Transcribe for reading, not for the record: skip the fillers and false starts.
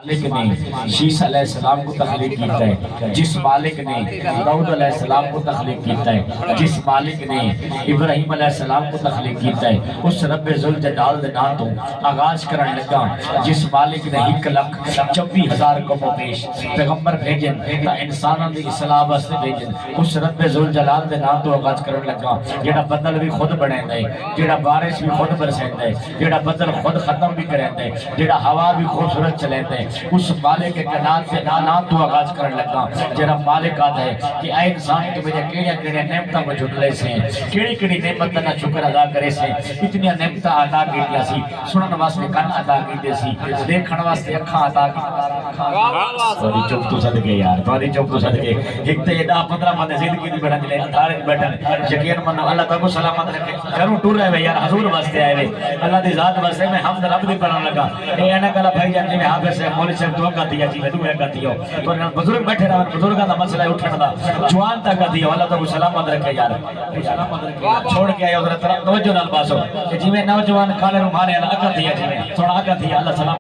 مالک نے شیس علیہ السلام کو تخلیق کیتا ہے، جس مالک نے داؤد علیہ السلام کو تخلیق کیتا ہے، جس مالک نے ابراہیم علیہ السلام کو تخلیق کیتا ہے، اس رب ذوالجلال دے نام تو آغاز کرن لگا، جس مالک نے 1,26,000 کو پیش پیغمبر بھیجن تا انسانوں دی اصلاح واسطے بھیجن، اس رب ذوالجلال دے نام تو آغاز کرن لگا، جیڑا بدل بھی خود بنیندا ہے، جیڑا بارش بھی خود برسیندا ہے، جیڑا بدل خود ختم بھی کریندا ہے، جیڑا ہوا بھی خوبصورت چلیندا ہے، اس مالک کے نام سے نام تو آغاز کرن لگا، جیڑا مالک آتا ہے کہ اے انسان تو مجھے کیڑے نعمتاں وجود لے سے کیڑی نعمت کا شکر ادا کرے سے، اتنی نعمتاں عطا کیتیاں سی، سنن واسطے کان عطا کیتے سی، دیکھن واسطے اکھاں عطا کیتیاں، تھوڑی چپ تو صدقے یار، تھوڑی چپ تو صدقے، ایک تے 10-15 بندے زندگی دی بیٹھن دے ادارے بیٹھن، یقین منو اللہ تعالی کو سلامت رکھے، گھروں ٹور رہے یار، حضور واسطے آئے وے، اللہ دی ذات واسطے میں حمد رب دی پڑھن لگا، اے انا کلا بھائی جان جی میں حافظ سے مولوی صاحب دعا کر دیا جی میں دعا کر دیا، تو بزرگ بیٹھے رہا، بزرگاں دا مسئلہ اٹھن دا، جوان تک کر دیا، اللہ تعالی کو سلامت رکھے یار، چھوڑ کے آئے ادھر توجہ نال باسو، کہ جی میں نوجوان کالے رو مارے اللہ اکر دیا جی میں، تھوڑا اکر دیا اللہ سلام